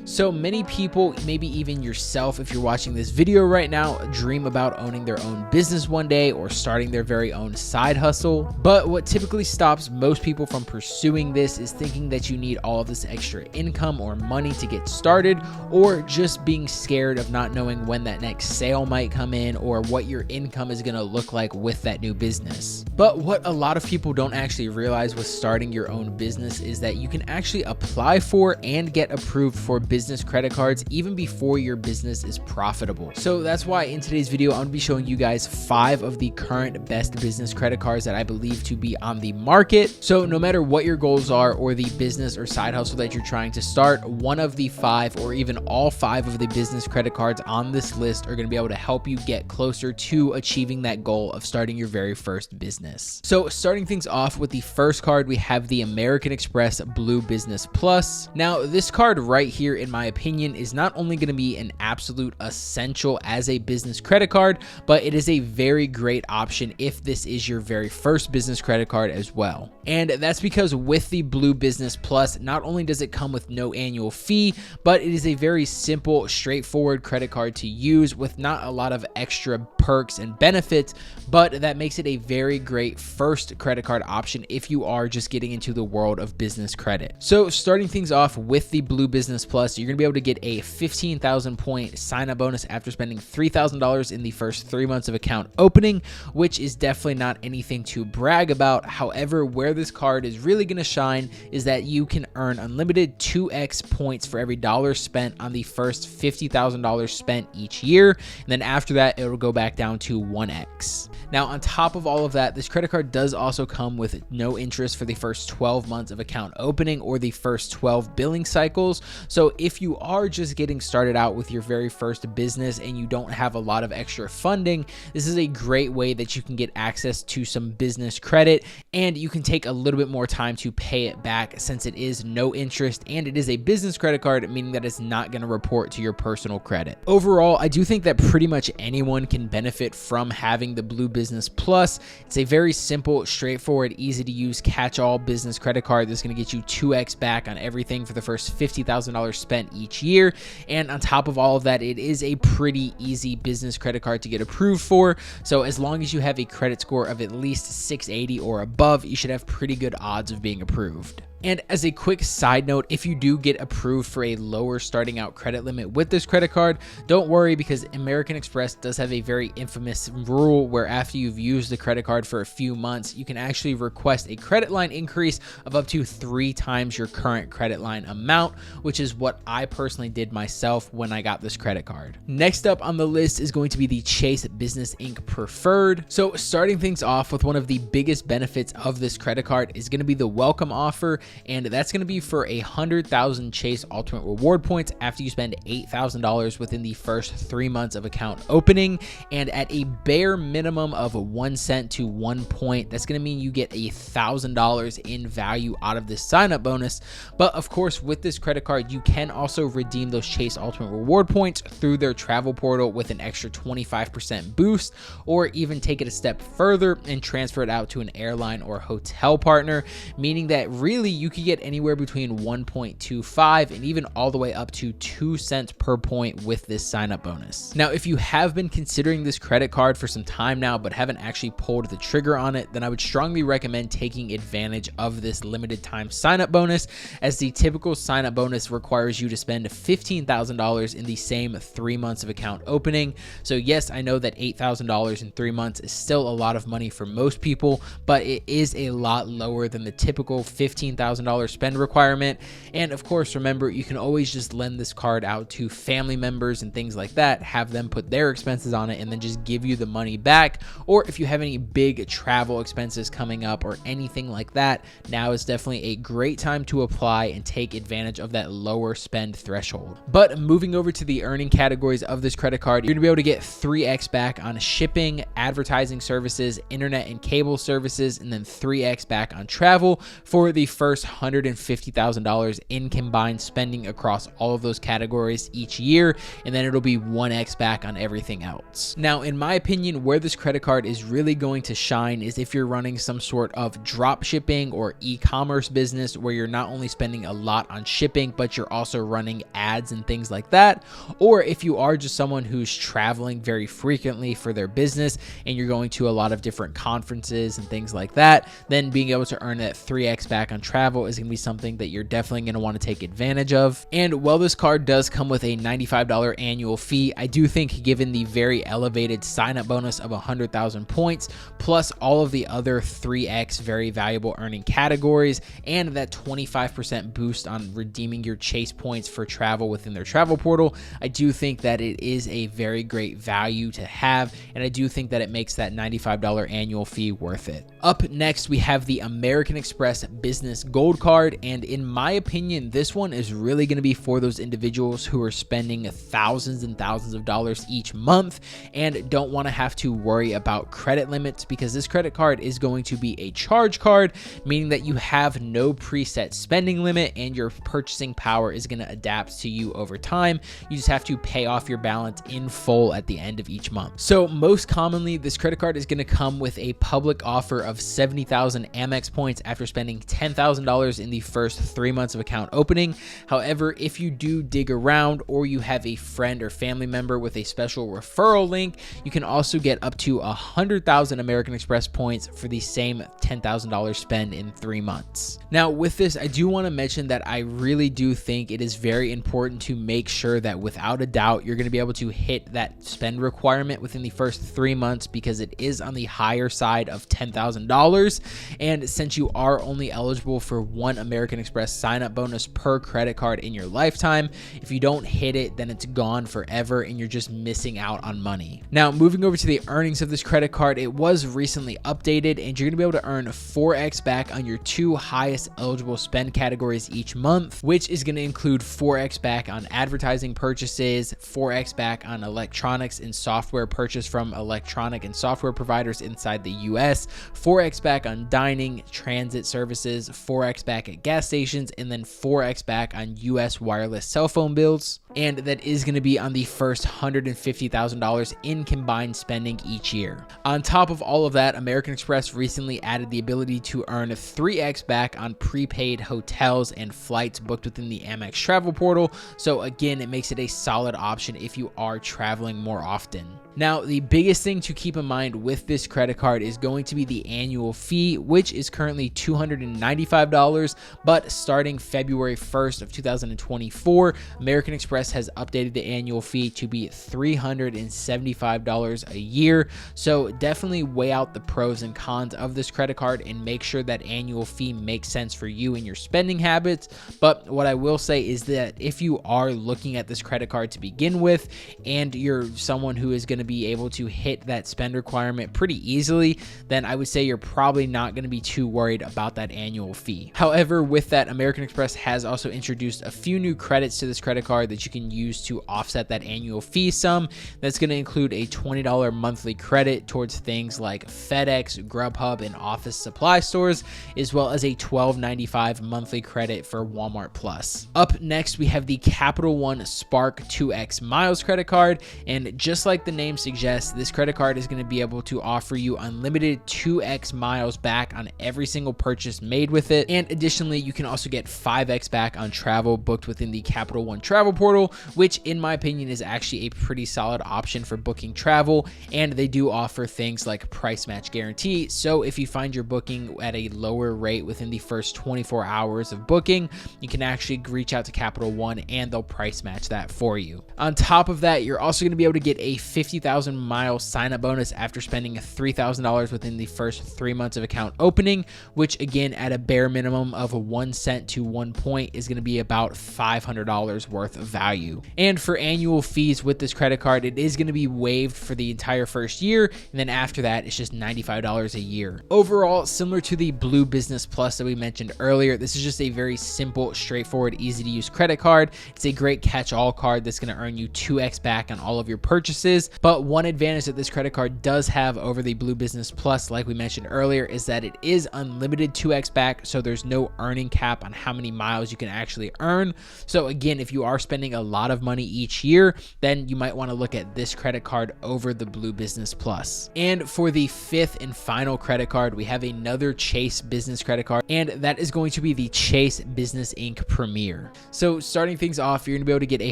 So many people, maybe even yourself if you're watching this video right now, dream about owning their own business one day or starting their very own side hustle. But what typically stops most people from pursuing this is thinking that you need all of this extra income or money to get started, or just being scared of not knowing when that next sale might come in or what your income is going to look like with that new business. But what a lot of people don't actually realize with starting your own business is that you can actually apply for and get approved for business credit cards even before your business is profitable. So that's why in today's video, I'm going to be showing you guys 5 of the current best business credit cards that I believe to be on the market. So no matter what your goals are or the business or side hustle that you're trying to start, one of the 5 or even all 5 of the business credit cards on this list are going to be able to help you get closer to achieving that goal of starting your very first business. So starting things off with the first card, we have the American Express Blue Business Plus. Now this card right here, in my opinion, is not only going to be an absolute essential as a business credit card, but it is a very great option if this is your very first business credit card as well. And that's because with the Blue Business Plus, not only does it come with no annual fee, but it is a very simple, straightforward credit card to use with not a lot of extra perks and benefits, but that makes it a very great first credit card option if you are just getting into the world of business credit. So starting things off with the Blue Business Plus, you're going to be able to get a 15,000 point sign-up bonus after spending $3,000 in the first 3 months of account opening, which is definitely not anything to brag about. However, where this card is really going to shine is that you can earn unlimited 2x points for every dollar spent on the first $50,000 spent each year. And then after that, it'll go back down to 1x. Now, on top of all of that, this credit card does also come with no interest for the first 12 months of account opening or the first 12 billing cycles. So if you are just getting started out with your very first business and you don't have a lot of extra funding, this is a great way that you can get access to some business credit, and you can take a little bit more time to pay it back since it is no interest and it is a business credit card, meaning that it's not going to report to your personal credit. Overall, I do think that pretty much anyone can benefit from having the Blue Business Plus. It's a very simple, straightforward, easy to use catch-all business credit card that's going to get you 2x back on everything for the first $50,000 spent each year. And on top of all of that, it is a pretty easy business credit card to get approved for. So as long as you have a credit score of at least 680 or above, you should have pretty good odds of being approved. And as a quick side note, if you do get approved for a lower starting out credit limit with this credit card, don't worry, because American Express does have a very infamous rule where after you've used the credit card for a few months, you can actually request a credit line increase of up to 3 times your current credit line amount, which is what I personally did myself when I got this credit card. Next up on the list is going to be the Chase Business Inc. Preferred. So starting things off with one of the biggest benefits of this credit card is going to be the welcome offer. And that's going to be for 100,000 Chase Ultimate Reward points after you spend $8,000 within the first 3 months of account opening. And at a bare minimum of 1 cent to 1 point, that's going to mean you get $1,000 in value out of this sign-up bonus. But of course, with this credit card, you can also redeem those Chase Ultimate Reward points through their travel portal with an extra 25% boost, or even take it a step further and transfer it out to an airline or hotel partner, meaning that really you could get anywhere between 1.25 and even all the way up to 2 cents per point with this sign-up bonus. Now, if you have been considering this credit card for some time now but haven't actually pulled the trigger on it, then I would strongly recommend taking advantage of this limited time sign-up bonus, as the typical sign-up bonus requires you to spend $15,000 in the same 3 months of account opening. So yes, I know that $8,000 in 3 months is still a lot of money for most people, but it is a lot lower than the typical $15,000 spend requirement. And of course, remember, you can always just lend this card out to family members and things like that, have them put their expenses on it and then just give you the money back. Or if you have any big travel expenses coming up or anything like that, now is definitely a great time to apply and take advantage of that lower spend threshold. But moving over to the earning categories of this credit card, you're gonna be able to get 3x back on shipping, advertising services, internet and cable services, and then 3x back on travel for the first first $150,000 in combined spending across all of those categories each year, and then it'll be 1x back on everything else. Now, in my opinion, where this credit card is really going to shine is if you're running some sort of drop shipping or e-commerce business where you're not only spending a lot on shipping, but you're also running ads and things like that. Or if you are just someone who's traveling very frequently for their business and you're going to a lot of different conferences and things like that, then being able to earn that 3x back on travel is going to be something that you're definitely going to want to take advantage of. And while this card does come with a $95 annual fee, I do think given the very elevated sign-up bonus of 100,000 points, plus all of the other 3x very valuable earning categories, and that 25% boost on redeeming your Chase points for travel within their travel portal, I do think that it is a very great value to have, and I do think that it makes that $95 annual fee worth it. Up next, we have the American Express Business Gold Card, and in my opinion, this one is really going to be for those individuals who are spending thousands and thousands of dollars each month and don't want to have to worry about credit limits, because this credit card is going to be a charge card, meaning that you have no preset spending limit and your purchasing power is going to adapt to you over time. You just have to pay off your balance in full at the end of each month. So most commonly, this credit card is going to come with a public offer of 70,000 Amex points after spending $10,000 in the first 3 months of account opening. However, if you do dig around or you have a friend or family member with a special referral link, you can also get up to 100,000 American Express points for the same $10,000 spend in 3 months. Now, with this, I do want to mention that I really do think it is very important to make sure that without a doubt, you're going to be able to hit that spend requirement within the first 3 months, because it is on the higher side of $10,000. And since you are only eligible for one American Express sign-up bonus per credit card in your lifetime, if you don't hit it, then it's gone forever and you're just missing out on money. Now, moving over to the earnings of this credit card, it was recently updated and you're going to be able to earn 4x back on your 2 highest eligible spend categories each month, which is going to include 4x back on advertising purchases, 4x back on electronics and software purchase from electronic and software providers inside the US, 4x back on dining, transit services, 4x back at gas stations, and then 4x back on US wireless cell phone bills. And that is going to be on the first $150,000 in combined spending each year. On top of all of that, American Express recently added the ability to earn 3x back on prepaid hotels and flights booked within the Amex travel portal. So again, it makes it a solid option if you are traveling more often. Now, the biggest thing to keep in mind with this credit card is going to be the annual fee, which is currently $295, but starting February 1st of 2024, American Express has updated the annual fee to be $375 a year. So definitely weigh out the pros and cons of this credit card and make sure that annual fee makes sense for you and your spending habits. But what I will say is that if you are looking at this credit card to begin with and you're someone who is going to be able to hit that spend requirement pretty easily, then I would say you're probably not going to be too worried about that annual fee. However, with that, American Express has also introduced a few new credits to this credit card that you can use to offset that annual fee sum. That's going to include a $20 monthly credit towards things like FedEx, Grubhub, and office supply stores, as well as a $12.95 monthly credit for Walmart Plus. Up next, we have the Capital One Spark 2X Miles credit card, and just like the name suggests, this credit card is going to be able to offer you unlimited 2x miles back on every single purchase made with it. And additionally, you can also get 5x back on travel booked within the Capital One travel portal, which in my opinion is actually a pretty solid option for booking travel. And they do offer things like price match guarantee. So if you find your booking at a lower rate within the first 24 hours of booking, you can actually reach out to Capital One and they'll price match that for you. On top of that, you're also going to be able to get a 50,000 mile sign-up bonus after spending $3,000 within the first 3 months of account opening, which again, at a bare minimum of 1 cent to 1 point, is going to be about $500 worth of value value. And for annual fees with this credit card, it is going to be waived for the entire first year, and then after that it's just $95 a year. Overall, similar to the Blue Business Plus that we mentioned earlier, this is just a very simple, straightforward, easy to use credit card. It's a great catch-all card that's going to earn you 2x back on all of your purchases. But one advantage that this credit card does have over the Blue Business Plus, like we mentioned earlier, is that it is unlimited 2x back, so there's no earning cap on how many miles you can actually earn. So again, if you are spending a lot of money each year, then you might want to look at this credit card over the Blue Business Plus. And for the fifth and final credit card, we have another Chase business credit card, and that is going to be the Chase Business Inc. Premier. So starting things off, you're going to be able to get a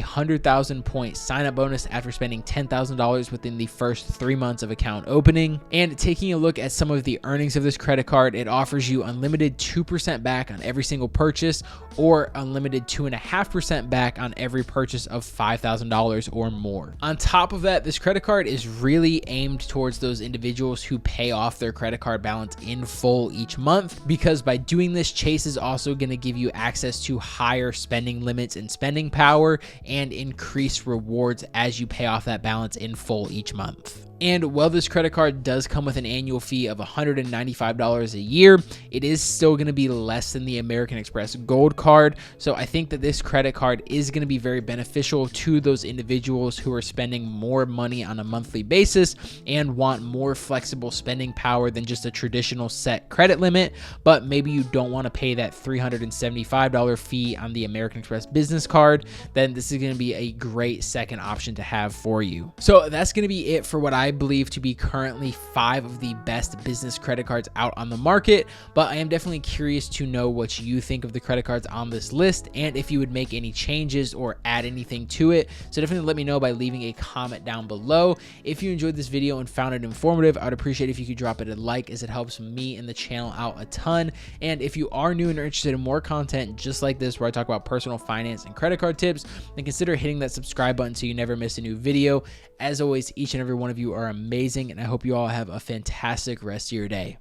100,000 point sign-up bonus after spending $10,000 within the first 3 months of account opening. And taking a look at some of the earnings of this credit card, it offers you unlimited 2% back on every single purchase, or unlimited 2.5% back on every purchase of $5,000 or more. On top of that, this credit card is really aimed towards those individuals who pay off their credit card balance in full each month, because by doing this, Chase is also going to give you access to higher spending limits and spending power and increased rewards as you pay off that balance in full each month. And while this credit card does come with an annual fee of $195 a year, it is still going to be less than the American Express Gold Card. So I think that this credit card is going to be very beneficial to those individuals who are spending more money on a monthly basis and want more flexible spending power than just a traditional set credit limit, but maybe you don't want to pay that $375 fee on the American Express Business Card. Then this is going to be a great second option to have for you. So that's going to be it for what I believe to be currently 5 of the best business credit cards out on the market, but I am definitely curious to know what you think of the credit cards on this list and if you would make any changes or add anything to it. So definitely let me know by leaving a comment down below. If you enjoyed this video and found it informative, I would appreciate if you could drop it a like, as it helps me and the channel out a ton. And if you are new and are interested in more content just like this, where I talk about personal finance and credit card tips, then consider hitting that subscribe button so you never miss a new video. As always, each and every one of you are amazing, and I hope you all have a fantastic rest of your day.